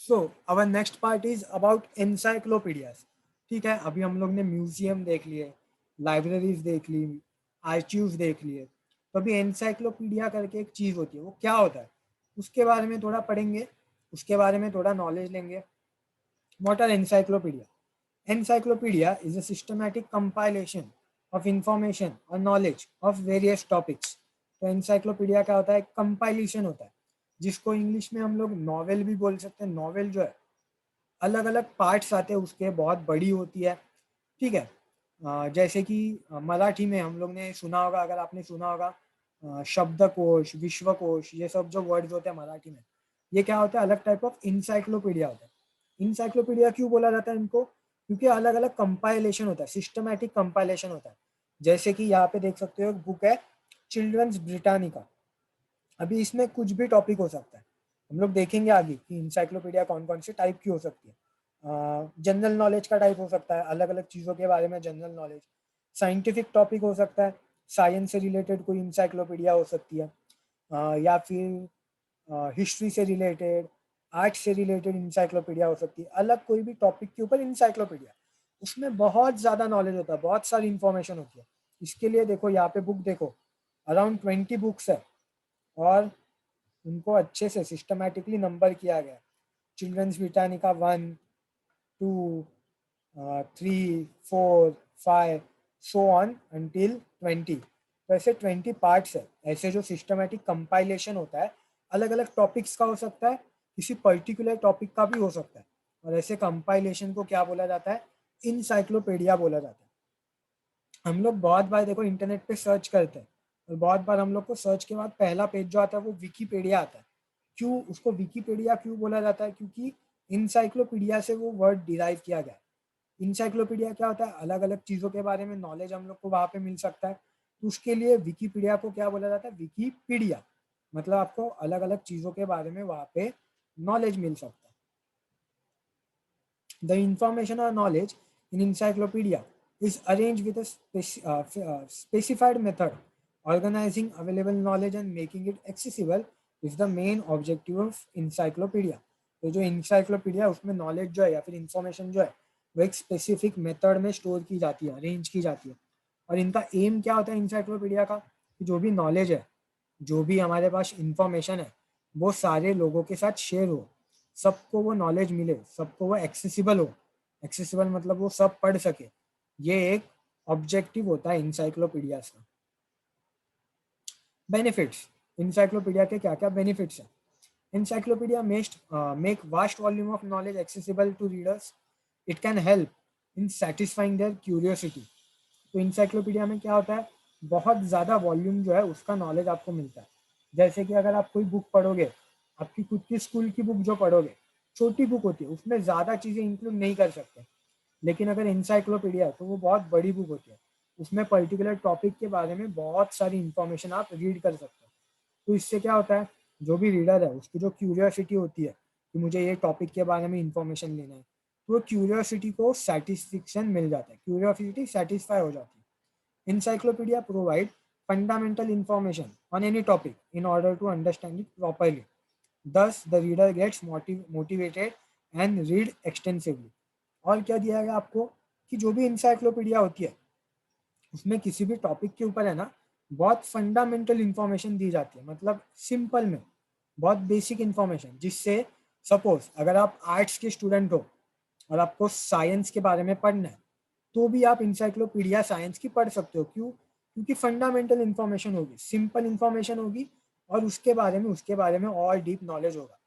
So our next part is about encyclopaedias. ठीक है, अभी हम लोग ने म्यूजियम देख लिए, लाइब्रेरीज देख ली, आर्चीव्स देख लिए। तो अभी एनसाइक्लोपीडिया करके एक चीज होती है, वो क्या होता है उसके बारे में थोड़ा पढ़ेंगे, उसके बारे में थोड़ा नॉलेज लेंगे। What are encyclopedia? Encyclopedia is a systematic compilation of information और नॉलेज ऑफ वेरियस टॉपिक्स। तो एनसाइक्लोपीडिया क्या होता है? कंपाइलेशन होता है, जिसको इंग्लिश में हम लोग नॉवेल भी बोल सकते हैं। नॉवेल जो है अलग अलग पार्ट्स आते हैं उसके, बहुत बड़ी होती है। ठीक है, जैसे कि मराठी में हम लोग ने सुना होगा, अगर आपने सुना होगा शब्दकोश, विश्वकोश, ये सब जो वर्ड्स होते हैं मराठी में, ये क्या होता है? अलग टाइप ऑफ इंसाइक्लोपीडिया होता है। इंसाइक्लोपीडिया क्यों बोला जाता है इनको? क्योंकि अलग अलग कंपाइलेशन होता है, सिस्टमैटिक कंपाइलेशन होता है। जैसे कि यहाँ पे देख सकते हो एक बुक है, चिल्ड्रंस ब्रिटानिका। अभी इसमें कुछ भी टॉपिक हो सकता है, हम लोग देखेंगे आगे कि इंसाइक्लोपीडिया कौन कौन से टाइप की हो सकती है। जनरल नॉलेज का टाइप हो सकता है, अलग अलग चीज़ों के बारे में जनरल नॉलेज। साइंटिफिक टॉपिक हो सकता है, साइंस से रिलेटेड कोई इंसाइक्लोपीडिया हो सकती है। या फिर हिस्ट्री से रिलेटेड, आर्ट से रिलेटेड इंसाइक्लोपीडिया हो सकती है। अलग कोई भी टॉपिक के ऊपर इंसाइक्लोपीडिया, उसमें बहुत ज़्यादा नॉलेज होता है, बहुत सारी इंफॉर्मेशन होती है। इसके लिए देखो यहाँ पे बुक देखो, अराउंड 20 बुक्स है, और उनको अच्छे से सिस्टमैटिकली नंबर किया गया। Children's Britannica 1, 2, 3, 4, 5, so on until 20। तो ऐसे 20 पार्ट्स है। ऐसे जो सिस्टमैटिक कंपाइलेशन होता है, अलग अलग टॉपिक्स का हो सकता है, किसी पर्टिकुलर टॉपिक का भी हो सकता है। और ऐसे कंपाइलेशन को क्या बोला जाता है? इंसाइक्लोपीडिया बोला जाता है। हम लोग बहुत बार देखो इंटरनेट पे सर्च करते हैं, और बहुत बार हम लोग को सर्च के बाद पहला पेज जो आता है वो विकीपीडिया आता है। क्यों उसको विकीपीडिया क्यों बोला जाता है? क्योंकि इंसाइक्लोपीडिया से वो वर्ड डिराइव किया गया है। इंसाइक्लोपीडिया क्या होता है? अलग अलग चीज़ों के बारे में नॉलेज हम लोग को वहाँ पे मिल सकता है। तो उसके लिए विकीपीडिया को क्या बोला जाता है? विकीपीडिया। मतलब आपको अलग अलग चीज़ों के बारे में वहाँ पे नॉलेज मिल सकता है। The information or knowledge in encyclopedia is arranged with a specified method. Organizing available knowledge and making it accessible is the main objective of encyclopedia. तो जो encyclopedia है उसमें knowledge जो है या फिर information जो है वो एक specific method में store की जाती है, arrange की जाती है। और इनका aim क्या होता है encyclopedia का? कि जो भी knowledge है, जो भी हमारे पास इंफॉर्मेशन है, वो सारे लोगों के साथ शेयर हो, सबको वो नॉलेज मिले, सबको वो एक्सेसिबल हो। एक्सेसिबल मतलब वो सब पढ़ सके। ये एक ऑब्जेक्टिव होता है इंसाइक्लोपीडिया का। बेनिफिट्स, इंसाइक्लोपीडिया के क्या क्या बेनिफिट्स हैं? Encyclopedia make vast volume of knowledge accessible to readers. It can help in satisfying their curiosity. तो इंसाइक्लोपीडिया में क्या होता है? बहुत ज़्यादा वॉल्यूम जो है उसका नॉलेज आपको मिलता है। जैसे कि अगर आप कोई बुक पढ़ोगे, आपकी खुद की स्कूल की बुक जो पढ़ोगे, छोटी बुक होती है, उसमें ज़्यादा चीज़ें इंक्लूड नहीं कर सकते। लेकिन अगर इंसाइक्लोपीडिया है तो वो बहुत बड़ी बुक होती है, उसमें पर्टिकुलर टॉपिक के बारे में बहुत सारी इंफॉर्मेशन आप रीड कर सकते हो। तो इससे क्या होता है? जो भी रीडर है उसकी जो क्यूरियोसिटी होती है कि मुझे ये टॉपिक के बारे में इंफॉर्मेशन लेना है, तो वो क्यूरियोसिटी को सेटिस्फिक्शन मिल जाता है, क्यूरियोसिटी सेटिस्फाई हो जाती है। Encyclopedia provide fundamental information on any topic in order to understand it properly. Thus, the reader gets motivated and read extensively. और क्या दिया गया आपको? कि जो भी इंसाइक्लोपीडिया होती है उसमें किसी भी टॉपिक के ऊपर है ना, बहुत फंडामेंटल इंफॉर्मेशन दी जाती है, मतलब सिंपल में बहुत बेसिक इंफॉर्मेशन, जिससे सपोज अगर आप आर्ट्स के स्टूडेंट हो और आपको साइंस के बारे में पढ़ना है, तो भी आप इंसाइक्लोपीडिया साइंस की पढ़ सकते हो। क्यों? क्योंकि फंडामेंटल इंफॉर्मेशन होगी, सिंपल इंफॉर्मेशन होगी, और उसके बारे में और डीप नॉलेज होगा।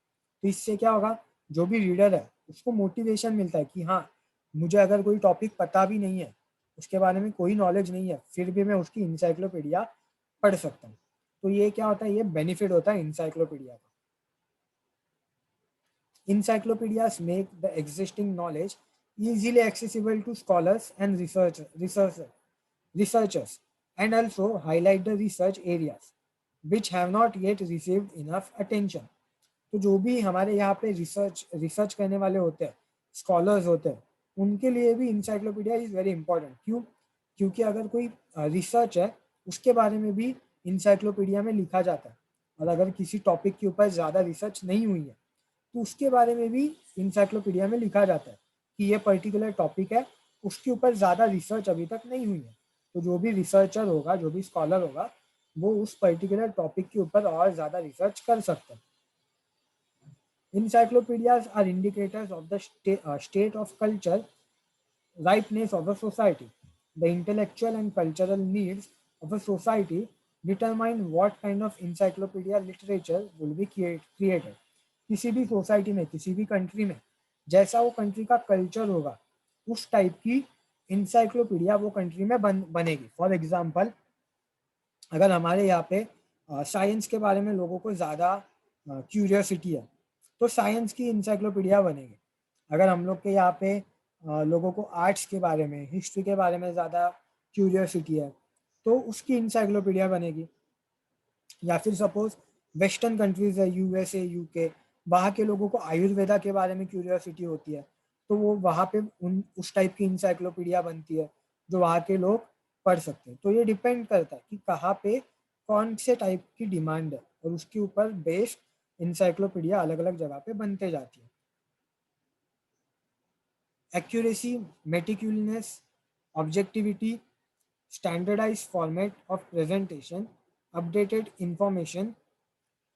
तो इससे क्या होगा? जो भी रीडर है उसको मोटिवेशन मिलता है कि हाँ, मुझे अगर कोई टॉपिक पता भी नहीं है, उसके बारे में कोई नॉलेज नहीं है, फिर भी मैं उसकी इंसाइक्लोपीडिया पढ़ सकता हूँ। तो ये क्या होता है? ये बेनिफिट होता है इंसाइक्लोपीडिया का। Encyclopedias make the existing knowledge easily accessible to scholars and researchers, and also highlight the research areas which have not yet received enough attention. तो जो भी हमारे यहाँ पे रिसर्च करने वाले होते हैं, स्कॉलर्स होते हैं, उनके लिए भी इंसाइक्लोपीडिया इज़ वेरी इंपॉर्टेंट। क्यों? क्योंकि अगर कोई रिसर्च है उसके बारे में भी इंसाइक्लोपीडिया में लिखा जाता है, और अगर किसी टॉपिक के ऊपर ज़्यादा रिसर्च नहीं हुई है तो उसके बारे में भी इंसाइक्लोपीडिया में लिखा जाता है कि ये पर्टिकुलर टॉपिक है, उसके ऊपर ज़्यादा रिसर्च अभी तक नहीं हुई है। तो जो भी रिसर्चर होगा, जो भी स्कॉलर होगा, वो उस पर्टिकुलर टॉपिक के ऊपर और ज़्यादा रिसर्च कर सकता है। Encyclopedias are indicators of the state of culture ripeness of a society. The intellectual and cultural needs of a society determine what kind of encyclopedia literature will be created. किसी भी society में, किसी भी country में जैसा वो country का culture होगा, उस टाइप की इंसाइक्लोपीडिया वो कंट्री में बनेगी। फॉर एग्जाम्पल, अगर हमारे यहाँ पे साइंस के बारे में लोगों को ज़्यादा क्यूरियोसिटी है, तो साइंस की इंसाइक्लोपीडिया बनेगी। अगर हम लोग के यहाँ पे लोगों को आर्ट्स के बारे में, हिस्ट्री के बारे में ज़्यादा क्यूरियोसिटी है, तो उसकी इंसाइक्लोपीडिया बनेगी। या फिर सपोज वेस्टर्न कंट्रीज है, यूएसए, यूके, वहाँ के लोगों को आयुर्वेदा के बारे में क्यूरियोसिटी होती है, तो वो वहाँ पे उस टाइप की इंसाइक्लोपीडिया बनती है जो वहाँ के लोग पढ़ सकते हैं। तो ये डिपेंड करता है कि कहाँ पे कौन से टाइप की डिमांड है, और उसके ऊपर बेस्ड इंसाइक्लोपीडिया अलग अलग जगह पे बनते जाती है। Accuracy, meticulousness, objectivity, standardized format of presentation, updated information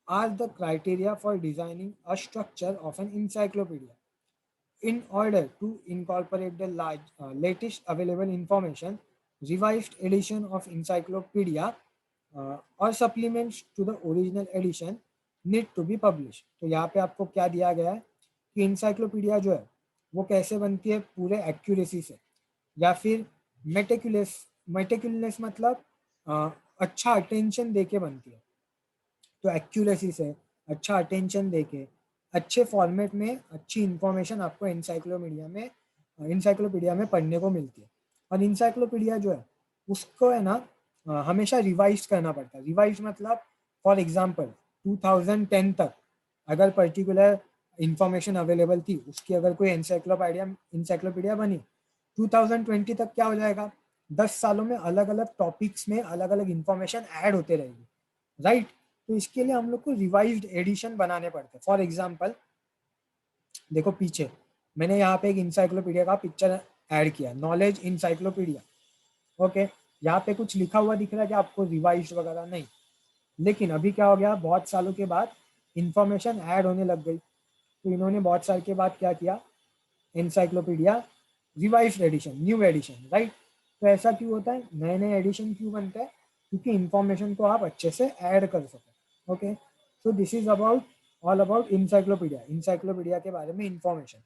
are the criteria for designing a structure of an encyclopedia. In order to incorporate the latest available information, revised edition of encyclopedia or supplements to the original edition need to be published. तो यहाँ पे आपको क्या दिया गया है कि encyclopedia जो है वो कैसे बनती है, पूरे एक्यूरेसी से, या फिर मेटिकुलस मतलब अच्छा अटेंशन दे के बनती है। तो एक्यूरेसी से, अच्छा अटेंशन देके, अच्छे फॉर्मेट में अच्छी इंफॉर्मेशन आपको इंसाइक्लोपीडिया में पढ़ने को मिलती है। और इंसाइक्लोपीडिया जो है उसको है ना हमेशा रिवाइज करना पड़ता है। रिवाइज मतलब फॉर एग्जांपल 2010 तक अगर पर्टिकुलर इंफॉर्मेशन अवेलेबल थी, उसकी अगर कोई इंसाइक्लोपीडिया बनी, 2020 तक क्या हो जाएगा, 10 सालों में अलग अलग टॉपिक्स में अलग अलग इंफॉर्मेशन ऐड होते रहेगी, राइट। तो इसके लिए हम लोग को रिवाइज्ड एडिशन बनाने पड़ते हैं। फॉर एग्जांपल देखो पीछे मैंने यहाँ पे एक इंसाइक्लोपीडिया का पिक्चर ऐड किया, नॉलेज इंसाइक्लोपीडिया, ओके। यहाँ पे कुछ लिखा हुआ दिख रहा है कि आपको रिवाइज्ड वगैरह नहीं, लेकिन अभी क्या हो गया, बहुत सालों के बाद इंफॉर्मेशन ऐड होने लग गई, तो इन्होंने बहुत साल के बाद क्या किया, encyclopedia revised edition, new edition, right. तो ऐसा क्यों होता है, नए नए एडिशन क्यों बनते हैं, क्योंकि इंफॉर्मेशन को आप अच्छे से ऐड कर सको, okay. So this is about all about encyclopedia, encyclopedia के बारे में information.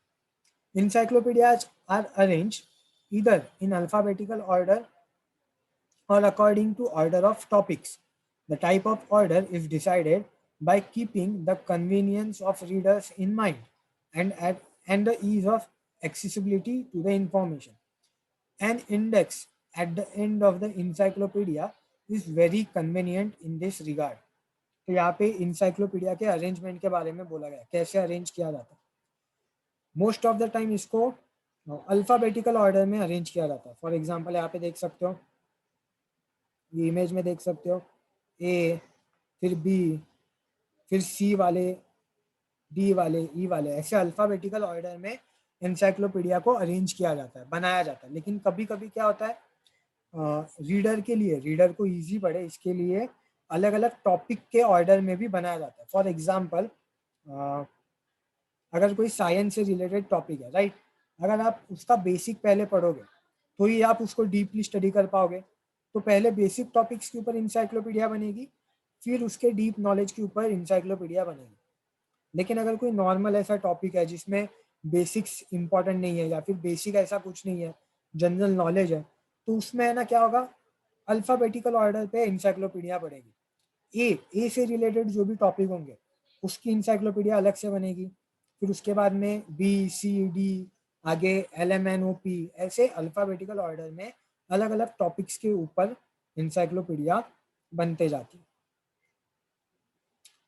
Encyclopedias are arranged either in alphabetical order or according to order of topics. The type of order is decided by keeping the convenience of readers in mind and the ease of accessibility to the information. An index at the end of the encyclopedia is very convenient in this regard. तो यहाँ पे encyclopedia के arrangement के बारे में बोला गया, कैसे अरेंज किया जाता है। मोस्ट ऑफ द टाइम इसको अल्फाबेटिकल ऑर्डर में अरेंज किया जाता है। फॉर एग्जांपल यहाँ पे देख सकते हो, ये इमेज में देख सकते हो, ए, फिर बी, फिर सी वाले, डी वाले, ई वाले, ऐसे अल्फाबेटिकल ऑर्डर में इंसाइक्लोपीडिया को अरेंज किया जाता है, बनाया जाता है। लेकिन कभी कभी क्या होता है, रीडर के लिए, रीडर को इजी पड़े इसके लिए अलग अलग टॉपिक के ऑर्डर में भी बनाया जाता है। फॉर एग्जांपल अगर कोई साइंस से रिलेटेड टॉपिक है, राइट, अगर आप उसका बेसिक पहले पढ़ोगे तो ही आप उसको डीपली स्टडी कर पाओगे। तो पहले बेसिक टॉपिक्स के ऊपर इंसाइक्लोपीडिया बनेगी, फिर उसके डीप नॉलेज के ऊपर इंसाइक्लोपीडिया बनेगी। लेकिन अगर कोई नॉर्मल ऐसा टॉपिक है जिसमें बेसिक्स इंपॉर्टेंट नहीं है, या फिर बेसिक ऐसा कुछ नहीं है, जनरल नॉलेज है, तो उसमें है ना क्या होगा, अल्फाबेटिकल ऑर्डर पे इंसाइक्लोपीडिया पड़ेगी। ए से रिलेटेड जो भी टॉपिक होंगे उसकी इंसाइक्लोपीडिया अलग से बनेगी, फिर उसके बाद में बी, सी, डी, आगे एल, एम, एन, ओ, पी, ऐसे अल्फाबेटिकल ऑर्डर में अलग अलग टॉपिक्स के ऊपर इंसाइक्लोपीडिया बनते जाती है।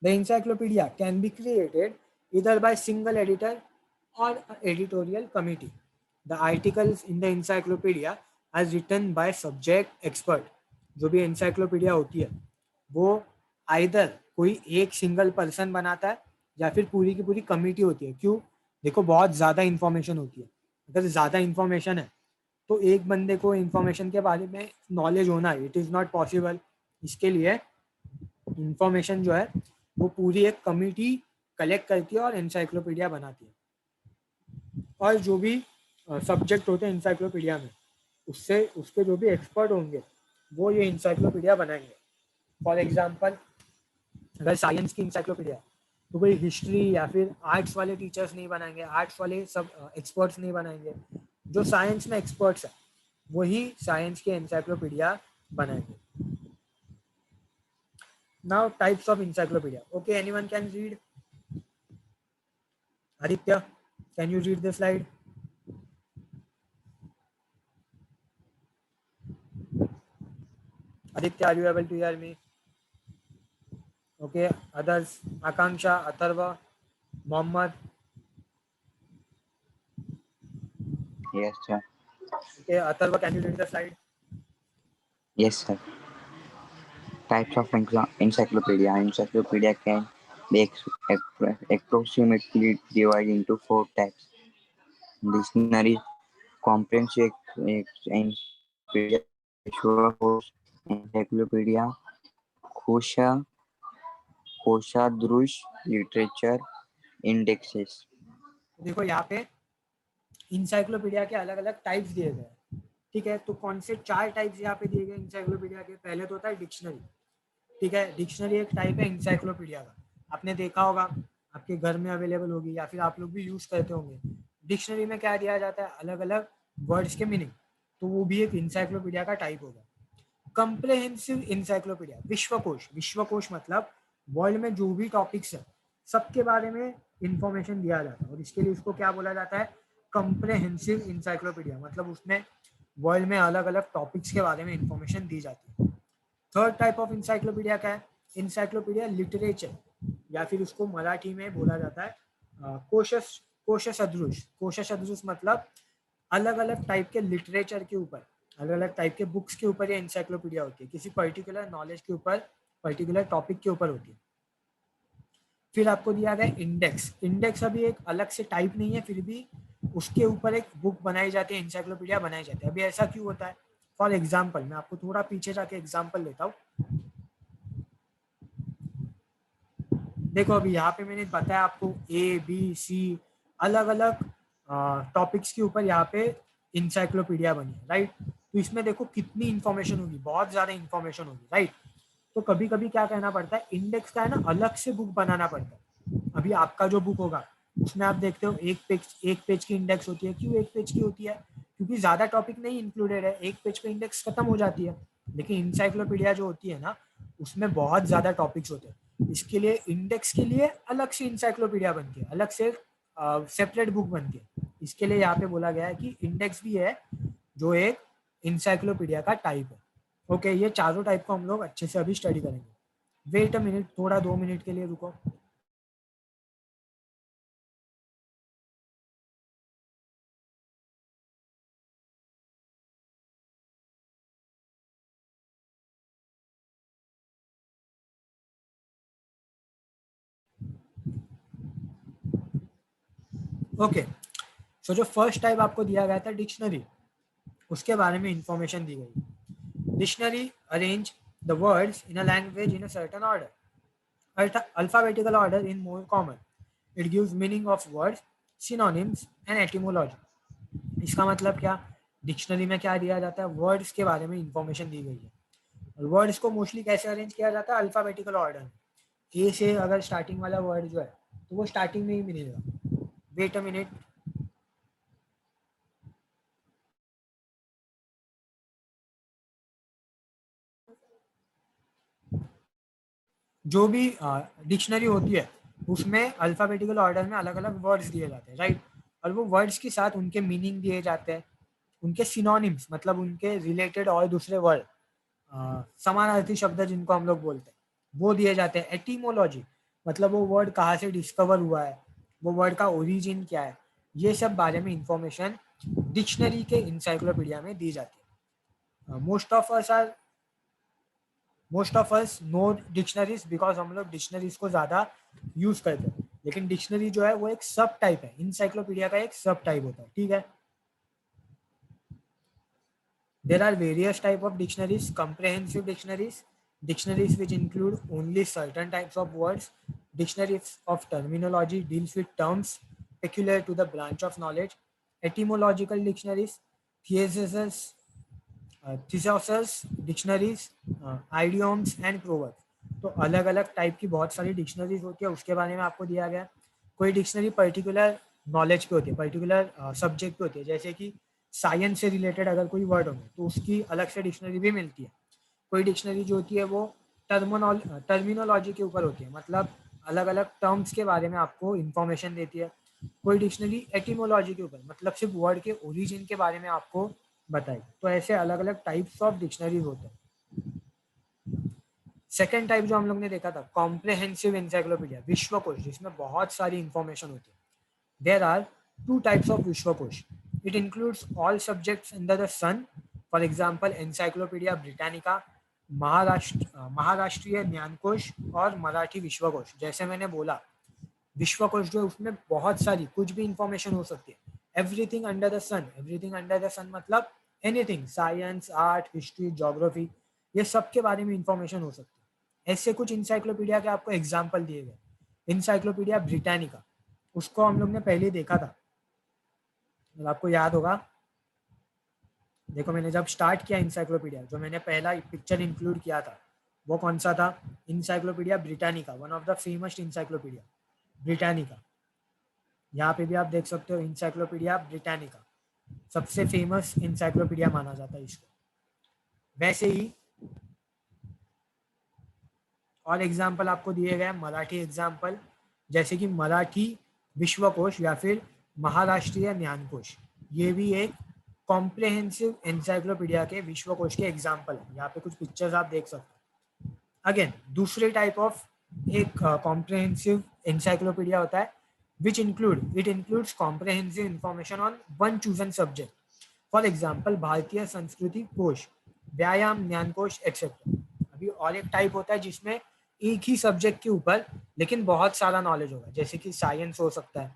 The encyclopedia can be created either by single editor or an editorial committee. The articles in the encyclopedia are written by subject expert. जो भी encyclopedia होती है वो either कोई एक सिंगल पर्सन बनाता है या फिर पूरी की पूरी कमिटी होती है। क्यों? देखो बहुत ज़्यादा इंफॉर्मेशन होती है, अगर ज़्यादा इंफॉर्मेशन है तो एक बंदे को इंफॉर्मेशन के बारे में नॉलेज होना इट इज़ नॉट पॉसिबल। इसके लिए इंफॉर्मेशन जो है वो पूरी एक कमिटी कलेक्ट करती है और एनसाइक्लोपीडिया बनाती है। और जो भी सब्जेक्ट होते हैं इंसाइक्लोपीडिया में, उससे उसके जो भी एक्सपर्ट होंगे वो ये इंसाइक्लोपीडिया बनाएंगे। फॉर एग्जांपल अगर साइंस की इंसाइक्लोपीडिया, तो कोई हिस्ट्री या फिर आर्ट्स वाले टीचर्स नहीं बनाएंगे, आर्ट्स वाले सब एक्सपर्ट्स नहीं बनाएंगे, जो साइंस में एक्सपर्ट्स है वही साइंस के इंसाइक्लोपीडिया बनाएंगे। Now types of encyclopedia. Okay, anyone can read? Aditya, can you read the slide? Aditya, are you able to hear me? Okay, others, Akanksha, Atharva, Mohammed. Yes, sir. Okay, Atharva, can you read the slide? Yes, sir. Types of encyclopedia. Encyclopedia can be approximately divided into 4 types. Dictionary, comprehensive encyclopedia, Vishwakosh, encyclopedia, Kosha, Koshadrush, literature, indexes. देखो यहाँ पे encyclopedia के अलग अलग types दिए गए हैं, ठीक है। तो कौन से 4 टाइप्स यहाँ पे दिए गए इंसाइक्लोपीडिया के? पहले तो होता है डिक्शनरी, ठीक है। डिक्शनरी एक टाइप है इंसाइक्लोपीडिया का, आपने देखा होगा, आपके घर में अवेलेबल होगी या फिर आप लोग भी यूज करते होंगे। डिक्शनरी में क्या दिया जाता है? अलग अलग वर्ड्स के मीनिंग, तो वो भी एक इंसाइक्लोपीडिया का टाइप होगा। कंप्रेहेंसिव इंसाइक्लोपीडिया, विश्वकोश। विश्वकोश मतलब वर्ल्ड में जो भी टॉपिक्स है सबके बारे में इंफॉर्मेशन दिया जाता है, और इसके लिए उसको क्या बोला जाता है? Comprehensive encyclopedia. मतलब उसमें वर्ल्ड में अलग अलग टॉपिक्स के बारे में इंफॉर्मेशन दी जाती है। थर्ड टाइप ऑफ इंसाइक्लोपीडिया क्या है? इंसाइक्लोपीडिया लिटरेचर, या फिर उसको मराठी में बोला जाता है कोश सदृश। कोश सदृश मतलब अलग अलग टाइप के लिटरेचर के ऊपर, अलग अलग टाइप के बुक्स के ऊपर ये इंसाइक्लोपीडिया होती है, किसी पर्टिकुलर नॉलेज के ऊपर, पर्टिकुलर टॉपिक के ऊपर होती है। फिर आपको दिया गया इंडेक्स। इंडेक्स अभी एक अलग से टाइप नहीं है, फिर भी उसके ऊपर एक बुक बनाई जाती है, इंसाइक्लोपीडिया बनाई जाती है। अभी ऐसा क्यों होता है? फॉर एग्जाम्पल, मैं आपको थोड़ा पीछे जाके एग्जाम्पल लेता हूँ। देखो अभी यहाँ पे मैंने बताया आपको ABC अलग अलग टॉपिक्स के ऊपर यहाँ पे इंसाइक्लोपीडिया बनी है, राइट। तो इसमें देखो कितनी इंफॉर्मेशन होगी, बहुत ज्यादा इंफॉर्मेशन होगी, राइट। तो कभी कभी क्या कहना पड़ता है, इंडेक्स का है ना अलग से बुक बनाना पड़ता है। अभी आपका जो बुक होगा उसमें आप देखते हो एक पेज की इंडेक्स होती है। क्यों एक पेज की होती है? क्योंकि ज्यादा टॉपिक नहीं इंक्लूडेड है, एक पेज पे इंडेक्स खत्म हो जाती है। लेकिन इंसाइक्लोपीडिया जो होती है ना, उसमें बहुत ज्यादा टॉपिक्स होते हैं, इसके लिए इंडेक्स के लिए अलग से इंसाइक्लोपीडिया बनती है, अलग से सेपरेट बुक बनती है। इसके लिए यहाँ पे बोला गया है कि इंडेक्स भी है जो एक इंसाइक्लोपीडिया का टाइप है। ओके, ये चारों टाइप को हम लोग अच्छे से अभी स्टडी करेंगे। वेट अ मिनट, थोड़ा 2 मिनट के लिए रुको। ओके, सो जो फर्स्ट टाइप आपको दिया गया था डिक्शनरी, उसके बारे में इंफॉर्मेशन दी गई। Dictionary arrange the words in a language in a certain order, alphabetical order in more common. It gives meaning of words, synonyms and etymology. इसका मतलब क्या? डिक्शनरी में क्या दिया जाता है? वर्ड्स के बारे में इंफॉर्मेशन दी गई है। और वर्ड्स को मोस्टली कैसे अरेंज किया जाता है? अल्फाबेटिकल ऑर्डर में। ए से अगर स्टार्टिंग वाला वर्ड जो है तो वो स्टार्टिंग में ही मिलेगा। Wait a minute. जो भी डिक्शनरी होती है उसमें अल्फाबेटिकल ऑर्डर में अलग अलग वर्ड्स दिए जाते हैं, राइट। और वो वर्ड्स के साथ उनके मीनिंग दिए जाते हैं, उनके सिनोनिम्स मतलब उनके रिलेटेड और दूसरे वर्ड, समानार्थी शब्द जिनको हम लोग बोलते हैं वो दिए जाते हैं। एटीमोलॉजी मतलब वो वर्ड कहाँ से डिस्कवर हुआ है, वो वर्ड का ओरिजिन क्या है, ये सब बारे में इंफॉर्मेशन डिक्शनरी के इंसाइक्लोपीडिया में दी जाती है। Most of us know dictionaries because हम लोग डिक्शनरीज को ज़्यादा यूज़ करते हैं। लेकिन डिक्शनरी जो है वो एक सब टाइप है, इंसाइक्लोपीडिया का एक सब टाइप होता है, ठीक है। There are various type of dictionaries, comprehensive dictionaries, dictionaries which include only certain types of words, dictionaries of terminology deals with terms peculiar to the branch of knowledge, etymological dictionaries, thesaurus, thesaurus dictionaries, idioms and proverbs. तो अलग अलग type की बहुत सारी dictionaries होती है, उसके बारे में आपको दिया गया। कोई डिक्शनरी पर्टिकुलर नॉलेज पे होती है, पर्टिकुलर सब्जेक्ट पे होती है, जैसे कि साइंस से रिलेटेड अगर कोई वर्ड हो तो उसकी अलग से डिक्शनरी भी मिलती है। कोई डिक्शनरी जो होती है वो टर्मिनोलॉजी के ऊपर होती है, मतलब अलग अलग टर्म्स के बारे में आपको इंफॉर्मेशन देती है। कोई डिक्शनरी एटिमोलॉजी के ऊपर, मतलब सिर्फ वर्ड के ओरिजिन के बारे में आपको बताएगी। तो ऐसे अलग अलग टाइप्स ऑफ डिक्शनरीज होते हैं। सेकेंड टाइप जो हम लोग ने देखा था, कॉम्प्रिहेंसिव एनसाइक्लोपीडिया, विश्वकोश, जिसमें बहुत सारी इंफॉर्मेशन होती है। There are two types of विश्वकोश। It includes all subjects under the sun, for example encyclopaedia Britannica, Maharashtriya Dnyankosh और मराठी विश्वकोश। जैसे मैंने बोला, विश्वकोश जो है उसमें बहुत सारी कुछ भी इंफॉर्मेशन हो सकती है। Everything under the sun, everything under the sun मतलब anything, science, art, history, geography, ये सब के बारे में इंफॉर्मेशन हो सकती है। ऐसे कुछ इंसाइक्लोपीडिया के आपको एग्जाम्पल दिए गए। इंसाइक्लोपीडिया ब्रिटानिका, उसको हम लोग ने पहले देखा था, मतलब आपको याद होगा। देखो, मैंने जब स्टार्ट किया इंसाइक्लोपीडिया, जो मैंने पहला पिक्चर इंक्लूड किया था वो कौन सा था? Encyclopedia Britannica, one of the famous encyclopedia Britannica. यहाँ पे भी आप देख सकते हो इंसाइक्लोपीडिया ब्रिटानिका, सबसे फेमस इंसाइक्लोपीडिया माना जाता है इसको। वैसे ही और एग्जाम्पल आपको दिए गए मराठी एग्जाम्पल, जैसे कि मराठी विश्वकोश या फिर महाराष्ट्रीय ज्ञानकोश, ये भी एक कॉम्प्रिहेंसिव एनसाइक्लोपीडिया के विश्वकोश के एग्जाम्पल है। यहाँ पे कुछ पिक्चर्स आप देख सकते हैं। अगेन दूसरे टाइप ऑफ एक कॉम्प्रिहेंसिव एनसाइक्लोपीडिया होता है, which it includes comprehensive information on one chosen subject. For example भारतीय संस्कृति कोश, व्यायाम ज्ञान कोश एक्सेट्रा। अभी और एक टाइप होता है जिसमें एक ही सब्जेक्ट के ऊपर लेकिन बहुत सारा नॉलेज होगा, जैसे कि साइंस हो सकता है,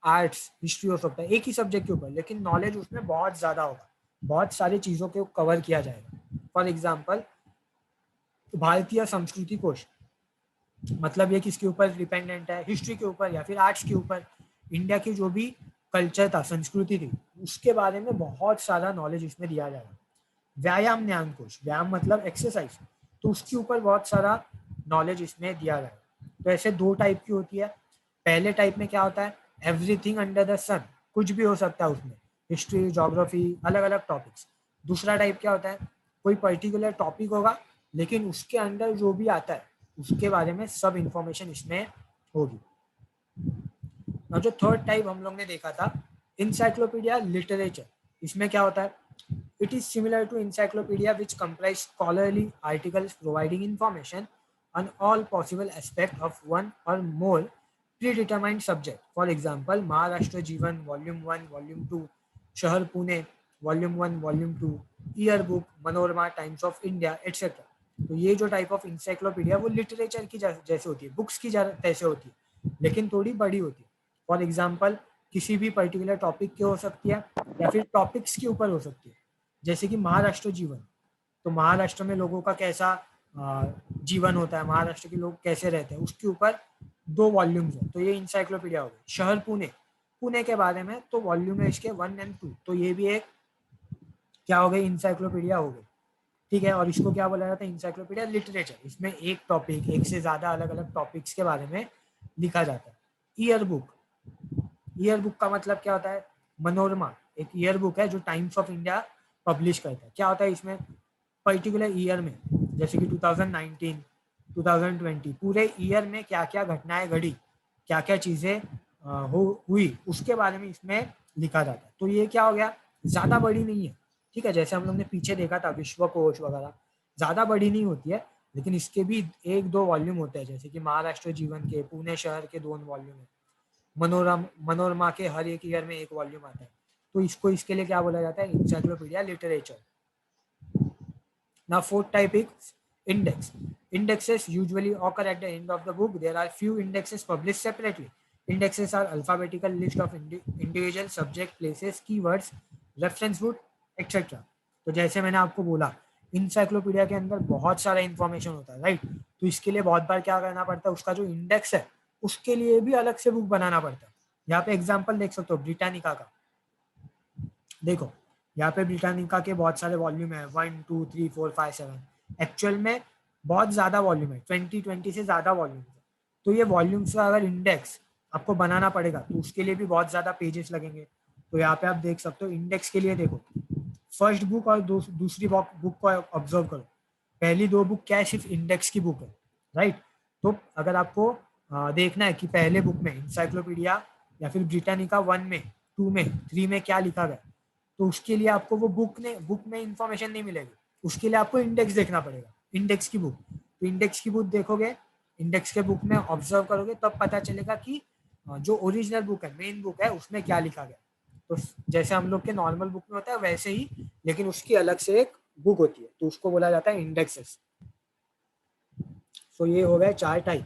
आर्ट्स, हिस्ट्री हो सकता है, एक ही सब्जेक्ट के ऊपर लेकिन नॉलेज उसमें बहुत ज्यादा होगा, बहुत सारी चीजों को कवर किया जाएगा। फॉर एग्जाम्पल भारतीय संस्कृति कोश, मतलब ये किसके ऊपर डिपेंडेंट है? हिस्ट्री के ऊपर या फिर आर्ट्स के ऊपर। इंडिया की जो भी कल्चर था, संस्कृति थी, उसके बारे में बहुत सारा नॉलेज इसमें दिया जाएगा। व्यायाम ज्ञान कोश, व्यायाम मतलब एक्सरसाइज, तो उसके ऊपर बहुत सारा नॉलेज इसमें दिया जाएगा। तो ऐसे दो टाइप की होती है। पहले टाइप में क्या होता है? एवरीथिंग अंडर द सन, कुछ भी हो सकता है उसमें, हिस्ट्री, ज्योग्राफी, अलग अलग टॉपिक्स। दूसरा टाइप क्या होता है? कोई पर्टिकुलर टॉपिक होगा लेकिन उसके अंदर जो भी आता है उसके बारे में सब इंफॉर्मेशन इसमें होगी। और जो थर्ड टाइप हम लोग ने देखा था, इंसाइक्लोपीडिया लिटरेचर, इसमें क्या होता है? It is similar to encyclopaedia which comprise scholarly articles providing information on all possible aspect of one और more predetermined subject. For example Maharashtra Jeevan volume 1, volume 2, Shahar Pune volume 1, volume 2, year book, Manorama, Times of India etcetera. तो ये जो type of encyclopaedia वो literature की जैसे होती है, books की जैसे होती है, लेकिन थोड़ी बड़ी होती है। फॉर एग्जाम्पल किसी भी पर्टिकुलर टॉपिक की हो सकती है या फिर टॉपिक्स के ऊपर हो सकती है, जैसे कि महाराष्ट्र जीवन, तो महाराष्ट्र में लोगों का कैसा जीवन होता है, महाराष्ट्र के लोग कैसे रहते हैं, उसके ऊपर 2 वॉल्यूम्स हैं, तो ये इंसाइक्लोपीडिया हो गई। शहर पुणे, पुणे के बारे में तो वॉल्यूम है इसके 1 और 2, तो ये भी एक क्या हो गई? इंसाइक्लोपीडिया हो गई, ठीक है। और इसको क्या बोला जाता है? Encyclopedia literature. इसमें एक टॉपिक, एक से ज्यादा अलग अलग टॉपिक्स के बारे में लिखा जाता है। ईयर बुक, ईयर बुक का मतलब क्या होता है? मनोरमा एक ईयर बुक है जो टाइम्स ऑफ इंडिया पब्लिश करता है। क्या होता है इसमें? पर्टिकुलर ईयर में, जैसे कि 2019, 2020, पूरे ईयर में क्या क्या घटनाएं घड़ी, क्या क्या चीजें हुई, उसके बारे में इसमें लिखा जाता है। तो ये क्या हो गया? ज्यादा बड़ी नहीं है, ठीक है। जैसे हम लोग ने पीछे देखा था विश्वकोश वगैरह, ज्यादा बड़ी नहीं होती है, लेकिन इसके भी 1-2 वॉल्यूम होते हैं, जैसे कि महाराष्ट्र जीवन के, पुणे शहर के 2 वॉल्यूम है, मनोरमा के हर एक ईयर में 1 वॉल्यूम आता है। तो इसको इसके लिए क्या बोला जाता है? Encyclopedia literature. Now fourth type is index. Indexes usually occur at the end of the book. There are few indexes published separately. Indexes are alphabetical list of individual subject, places, keywords, reference book, etc. तो जैसे मैंने आपको बोला encyclopedia के अंदर बहुत सारा information होता है, राइट? तो इसके लिए बहुत बार क्या करना पड़ता है, उसका जो इंडेक्स है उसके लिए भी अलग से बुक बनाना पड़ता है। यहाँ पे एग्जाम्पल देख सकते हो ब्रिटानिका का, देखो यहाँ पे ब्रिटानिका के बहुत सारे वॉल्यूम है, 1 2 3 4 5 7। एक्चुअल में बहुत ज्यादा वॉल्यूम है, 20 से ज्यादा वॉल्यूम है। तो ये वॉल्यूम्स का अगर इंडेक्स आपको बनाना पड़ेगा तो उसके लिए भी बहुत ज्यादा पेजेस लगेंगे। तो यहाँ पे आप देख सकते हो इंडेक्स के लिए, देखो फर्स्ट बुक और दूसरी बुक को ऑब्जर्व करो। पहली दो बुक क्या है, सिर्फ इंडेक्स की बुक है, राइट? तो अगर आपको देखना है कि पहले बुक में इंसाइक्लोपीडिया या फिर ब्रिटानिका 1 में, 2 में, 3 में क्या लिखा गया, तो उसके लिए आपको वो बुक में इंफॉर्मेशन नहीं मिलेगी, उसके लिए आपको इंडेक्स देखना पड़ेगा, इंडेक्स की बुक। तो इंडेक्स की बुक देखोगे, इंडेक्स के बुक में ऑब्जर्व करोगे, तब पता चलेगा कि जो ओरिजिनल बुक है, मेन बुक है, उसमें क्या लिखा गया। तो जैसे हम लोग के नॉर्मल बुक में होता है वैसे ही, लेकिन उसकी अलग से एक बुक होती है, तो उसको बोला जाता है इंडेक्सेस। सो ये हो गए 4 type.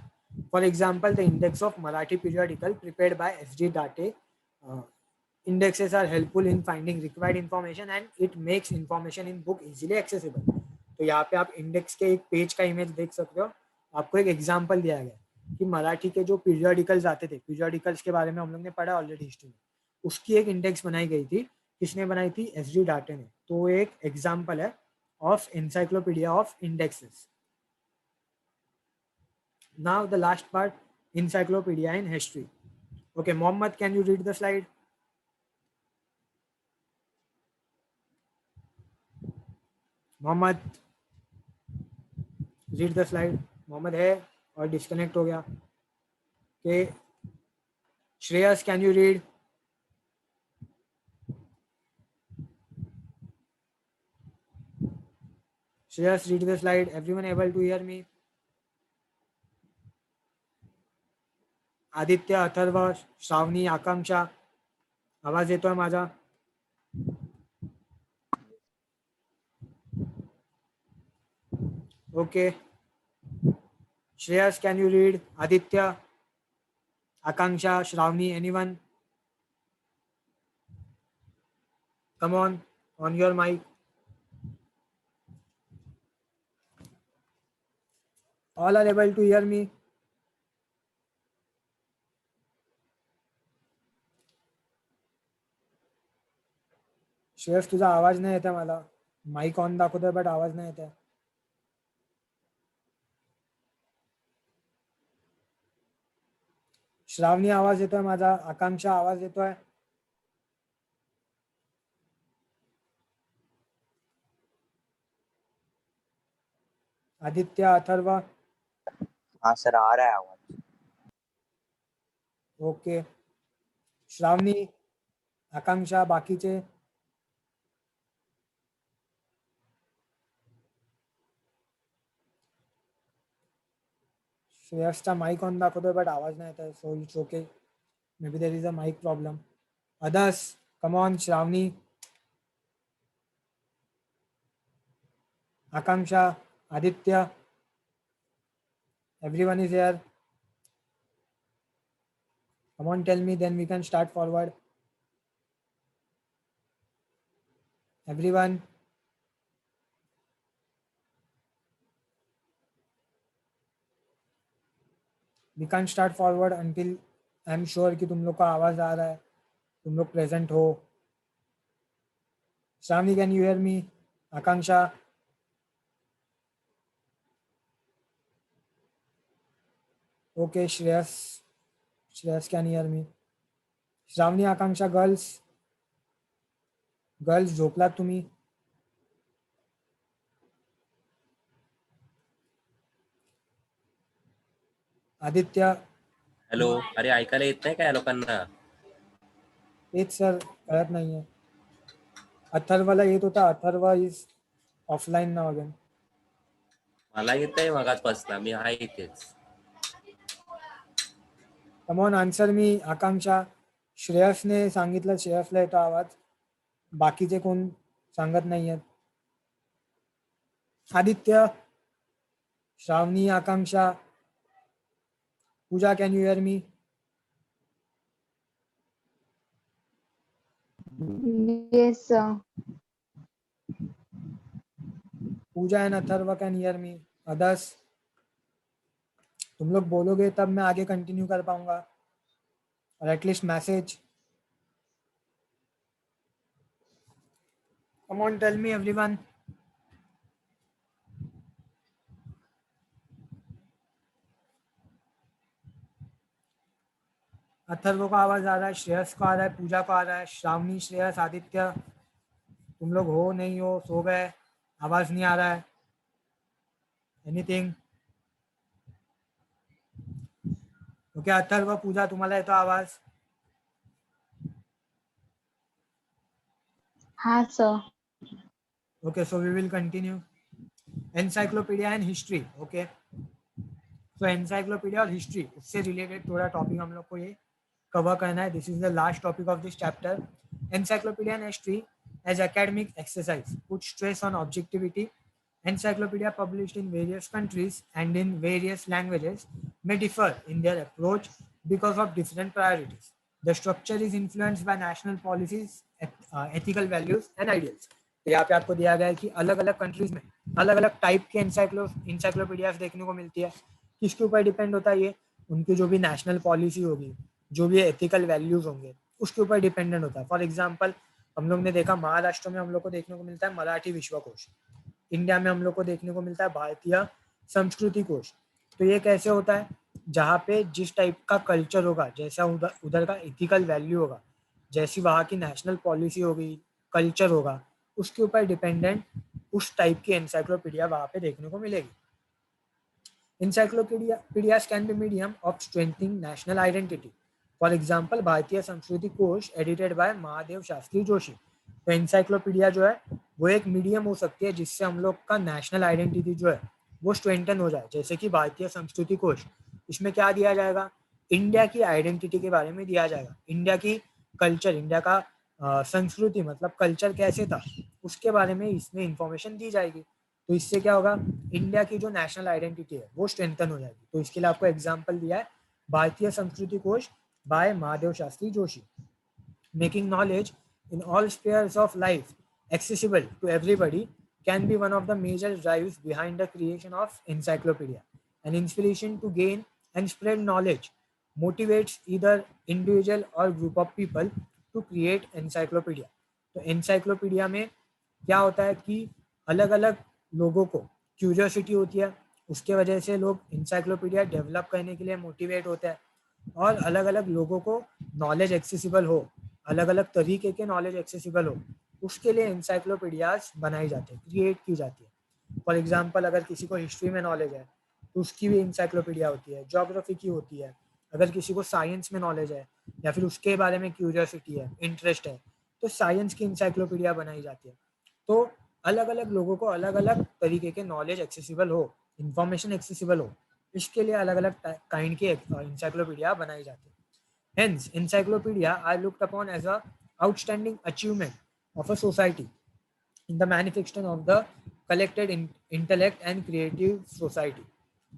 For example the index of Marathi periodical prepared by SD. डाटे। Indexes are helpful in finding required information and it makes information in book easily accessible. तो यहाँ पे आप इंडेक्स के एक पेज का इमेज देख सकते हो। आपको एक एग्जांपल दिया गया कि मराठी के जो पीरियडिकल्स आते थे, पीरियडिकल्स के बारे में हम लोग ने पढ़ा ऑलरेडी हिस्ट्री में, उसकी एक इंडेक्स बनाई गई थी। किसने बनाई थी? एस.डी. डाटे ने। तो एक एग्जाम्पल है of encyclopedia of indexes. Now the last part, encyclopedia in history. Okay, Mohammed, can you read the slide? Mohammad, read the slide. Mohammad है और डिस्कनेक्ट हो गया। के Shreyas, can you read? Shreyas, read the slide. Everyone able to hear me? Aditya, Atharva, Shravani, Akanksha, आवाज येतोय माझा? Okay, Shreyas, can you read? Aditya, Akanksha, Shravani, anyone? Come on your mic. All are able to hear me? Shreyas, तुझा आवाज नाही येत आहे मला. माईक ऑन दाखवतोय बट आवाज नाही येत आहे. श्रावणी, आवाज येतोय माझा? आकांक्षा, आवाज येतोय? आदित्य, अथर्व? हाँ सर, आ रहा है आवाज। ओके, श्रावणी, आकांक्षा, बाकीचे? श्रेयसचा माईक ऑन दाखवतोय बट आवाज नाही येत आहे. So it's okay, may be there is a mic problem. Others, come on. Shravani, Akanksha, Aditya, everyone is here. Come on, tell me, then we can start forward. Everyone. We can't start forward until I am sure कि तुम लोग का आवाज आ रहा है, तुम लोग present हो. Shravani, can you hear me? Akanksha? Okay, Shreyas can hear me. Shravani, Akanksha, girls झोपलात तुम्ही? आदित्य? हॅलो, अरे ऐकायला येत नाही का या लोकांना? तेच सर कळत नाहीये. अथर्वला येत होता, Atharva is offline now again. मला येत आहे मगाचपासून, मी आहे इथेच. कम ऑन, आन्सर मी. आकांक्षा? श्रेयसने सांगितलं, श्रेयसला येतो आवाज, बाकीचे कोण सांगत नाहीयेत. Aditya, Shravani, Akanksha, Pooja, can you hear me? Yes, sir. Pooja and Atharva can hear me, others तुम लोग बोलोगे तब मैं आगे कंटिन्यू कर पाऊंगा, और at least message. Come on tell me everyone. Atharva को आवाज आ रहा है, श्रेयस को आ रहा है, पूजा को आ रहा है, श्रावणी, श्रेयस, आदित्य, तुम लोग हो नहीं हो, सो गए, आवाज नहीं आ रहा है, एनीथिंग? ओके अथर्व, पूजा तुम्हाला येतो आवाज? हाँ sir. Okay, so we will continue. Encyclopedia and history. Okay. So encyclopedia और history उससे related थोड़ा topic हम लोग को ये cover करना है. This is the last topic of this chapter. Encyclopedia and history as academic exercise put stress on objectivity. Encyclopedia published in various countries and in various languages may differ in their approach because of different priorities. The structure is influenced by national policies, ethical values and ideals. तो यहाँ पे आपको दिया गया है कि अलग अलग कंट्रीज में अलग अलग टाइप के इंसाइक्लोपीडियाज देखने को मिलती है. किसके ऊपर डिपेंड होता है ये? उनकी जो भी नेशनल पॉलिसी होगी, जो भी एथिकल वैल्यूज होंगे, उसके ऊपर डिपेंडेंट होता है. फॉर एग्जांपल हम लोग ने देखा महाराष्ट्र में हम लोग को देखने को मिलता है मराठी विश्वकोश, इंडिया में हम लोग को देखने को मिलता है भारतीय संस्कृति कोश. तो ये कैसे होता है? जहाँ पे जिस टाइप का कल्चर होगा, जैसा उधर का एथिकल वैल्यू होगा, जैसी वहाँ की नेशनल पॉलिसी होगी, कल्चर होगा, उसके ऊपर डिपेंडेंट उस टाइप की एनसाइक्लोपीडिया वहाँ पे देखने को मिलेगी. Encyclopedias can be medium of strengthening national identity. For example भारतीय संस्कृति कोश एडिटेड बाय महादेव शास्त्री जोशी. तो एनसाइक्लोपीडिया जो है वो एक मीडियम हो सकती है जिससे हम लोग का नेशनल आइडेंटिटी जो है वो स्ट्रेंथन हो जाए. जैसे कि भारतीय संस्कृति कोश, इसमें क्या दिया जाएगा? इंडिया की आइडेंटिटी के बारे में दिया जाएगा, इंडिया की कल्चर, इंडिया का संस्कृति मतलब कल्चर कैसे था उसके बारे में इसमें इंफॉर्मेशन दी जाएगी. तो इससे क्या होगा? इंडिया की जो नेशनल आइडेंटिटी है वो स्ट्रेंथन हो जाएगी. तो इसके लिए आपको एग्जांपल दिया है Bharatiya Sanskriti Kosh by Mahadev Shastri Joshi. Making knowledge in all spheres of life accessible to everybody can be one of the major drives behind the creation of encyclopedia. An inspiration to gain and spread knowledge motivates either individual or group of people to create encyclopedia. तो encyclopedia में क्या होता है कि अलग अलग लोगों को क्यूरियोसिटी होती है, उसके वजह से लोग इंसाइक्लोपीडिया डेवलप करने के लिए मोटिवेट होते हैं, और अलग अलग लोगों को नॉलेज एक्सेसिबल हो, अलग अलग तरीके के नॉलेज एक्सेसिबल हो, उसके लिए इंसाइक्लोपीडियाज बनाई जाती है, क्रिएट की जाती है. फॉर एग्जांपल अगर किसी को हिस्ट्री में नॉलेज है तो उसकी भी इंसाइक्लोपीडिया होती है, ज्योग्राफी की होती है. अगर किसी को साइंस में नॉलेज है या फिर उसके बारे में क्यूरियोसिटी है, इंटरेस्ट है, तो साइंस की इंसाइक्लोपीडिया बनाई जाती है. तो अलग अलग लोगों को अलग अलग तरीके के नॉलेज एक्सेसिबल हो, इंफॉर्मेशन एक्सेसिबल हो, इसके लिए अलग अलग काइंड की इंसाइक्लोपीडिया बनाई जाती है. Hence, encyclopedia are looked upon as a outstanding achievement of a society in the manifestation of the collected intellect and creative society.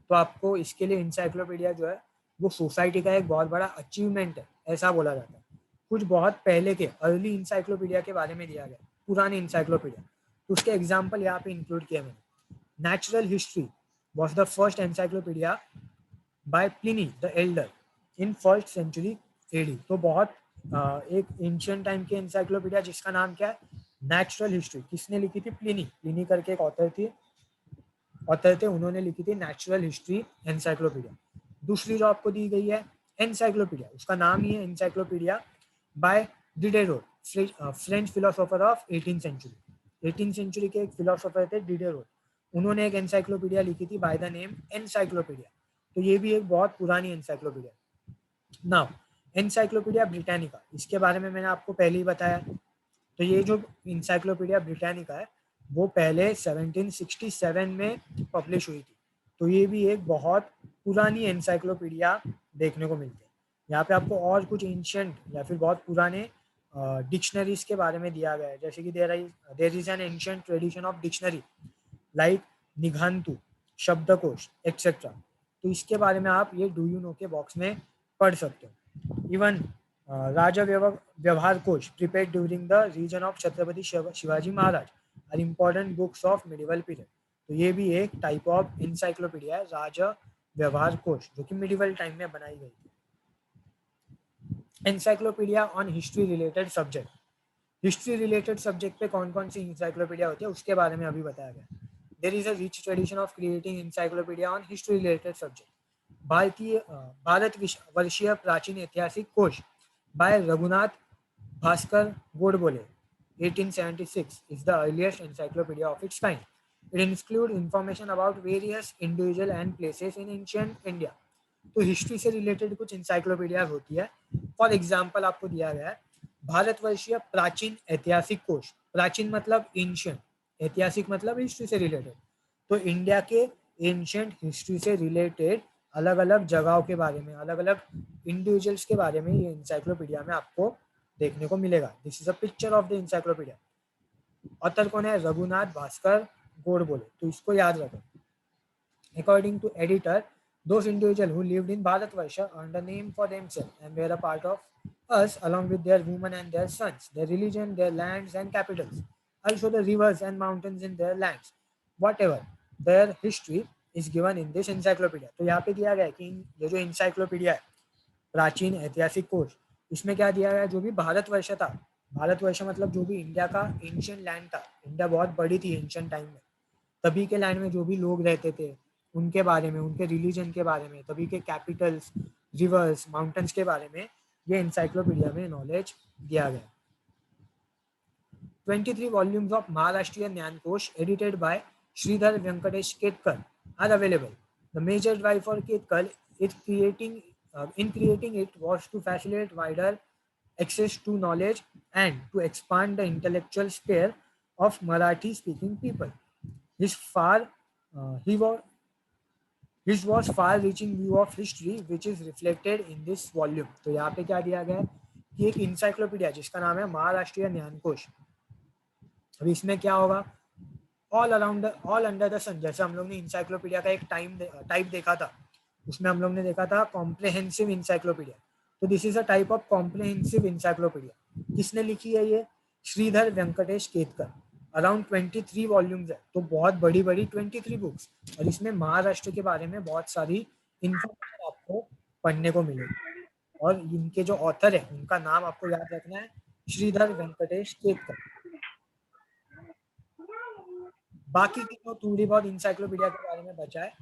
तो आपको इसके लिए इंसाइक्लोपीडिया जो है वो सोसाइटी का एक बहुत बड़ा अचीवमेंट है, ऐसा बोला जाता है. कुछ बहुत पहले के अर्ली इंसाइक्लोपीडिया के बारे में दिया गया, पुरानी इंसाइक्लोपीडिया. तो उसके एग्जाम्पल यहाँ पे इंक्लूड किए मैंने. Natural history was the first encyclopedia by Pliny the Elder in first century AD. तो बहुत एक एंशियंट टाइम की एनसाइक्लोपीडिया जिसका नाम क्या है? Natural history. किसने लिखी थी? प्लिनी. प्लिनी करके एक ऑथर थे, उन्होंने लिखी थी नेचुरल हिस्ट्री एनसाइक्लोपीडिया. दूसरी जो आपको दी गई है एनसाइक्लोपीडिया, उसका नाम ही है encyclopaedia by Diderot, French philosopher of 18th century. 18th century के एक फिलोसोफर थे डिडेरोट, उन्होंने एक एनसाइक्लोपीडिया लिखी थी बाय द नेम एनसाइक्लोपीडिया. तो ये भी एक बहुत पुरानी एनसाइक्लोपीडिया. नाउ एनसाइक्लोपीडिया ब्रिटानिका, इसके बारे में मैंने आपको पहले ही बताया. तो ये जो एनसाइक्लोपीडिया ब्रिटानिका है वो पहले 1767 में पब्लिश हुई थी. तो ये भी एक बहुत पुरानी एनसाइक्लोपीडिया देखने को मिलती है. यहाँ पे आपको और कुछ एंशियंट या फिर बहुत पुराने डिक्शनरीज के बारे में दिया गया है, जैसे कि there is an ancient tradition of dictionary like Nighantu, शब्दकोश एक्सेट्रा. तो इसके बारे में आप ये डू यू नो के बॉक्स में पढ़ सकते हो. इवन राजा व्यवहार कोश prepared during the region of Chhatrapati Shivaji Maharaj are important books of medieval period. तो ये भी एक टाइप ऑफ इंसाइक्लोपीडिया है, राजा व्यवहार कोश, जो कि मिडिवल टाइम में बनाई गई थी. Encyclopedia on history related subject. History related subject पे कौन कौन सी इंसाइक्लोपीडिया होती है उसके बारे में अभी बताया गया. There is a rich tradition of creating encyclopedia on history related subject. Bharatvarshiya Prachin Aitihasik Kosh by Raghunath Bhaskar Godbole 1876 is the earliest encyclopedia of its kind. It includes information about various individual and places in ancient India. तो history से related कुछ encyclopedia होती है. For example आपको दिया गया है भारतवर्षीय प्राचीन ऐतिहासिक कोश. प्राचीन मतलब एंशियंट, ऐतिहासिक मतलब हिस्ट्री से रिलेटेड. तो इंडिया के एंशियंट हिस्ट्री से रिलेटेड अलग अलग जगहों के बारे में, अलग अलग इंडिविजुअल्स के बारे में ये इंसाइक्लोपीडिया में आपको देखने को मिलेगा. This is a picture of the encyclopedia. Author कौन है? रघुनाथ भास्कर गोडबोले. तो इसको याद रखो. According to editor, those individuals who lived in Bharatvarsha earned a name for themselves and were a part of us along with their women and their sons, their religion, their lands and capitals, also the rivers and mountains in their lands, whatever their history is given in this encyclopedia. तो यहाँ पे दिया गया है कि ये जो encyclopedia है प्राचीन ऐतिहासिक कोश, इसमें क्या दिया गया? जो भी भारतवर्ष था, भारतवर्ष मतलब जो भी इंडिया का एंशियंट लैंड था. इंडिया बहुत बड़ी थी एंशियंट टाइम में. तभी के लैंड में जो भी लोग रहते थे उनके बारे में, उनके रिलीजन के बारे में, तभी के कैपिटल्स, रिवर्स, माउंटेन्स के बारे में ये इंसाइक्लोपीडिया में नॉलेज दिया गया. 23 volumes of Maharashtrian Jnankosh edited by Sridhar Venkatesh Ketkar are available. The major drive for Ketkar in creating it was to facilitate wider access to knowledge and to expand the intellectual sphere of Marathi-speaking people. His was far-reaching view of history which is reflected in this volume. तो यहाँ पे क्या दिया गया है कि एक encyclopedia जिसका नाम है महाराष्ट्रीय ज्ञानकोश. अभी इसमें क्या होगा? ऑल अंडर द सन. जैसे हम लोग ने इंसाइक्लोपीडिया का एक टाइप देखा था, उसमें हम लोग ने देखा था कॉम्प्रिहेंसिव इंसाइक्लोपीडिया. तो this is a type of comprehensive encyclopedia. किसने लिखी है ये? श्रीधर वेंकटेश केतकर. अराउंड 23 वॉल्यूम्स है, तो बहुत बड़ी बड़ी 23 बुक्स. और इसमें महाराष्ट्र के बारे में बहुत सारी इंफॉर्मेशन आपको पढ़ने को मिलेगी. और इनके जो ऑथर है उनका नाम आपको याद रखना है, श्रीधर वेंकटेश केतकर. बाकी की जो थोड़ी बहुत इंसाइक्लोपीडिया के बारे में बचा है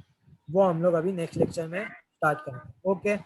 वो हम लोग अभी नेक्स्ट लेक्चर में स्टार्ट करेंगे. ओके.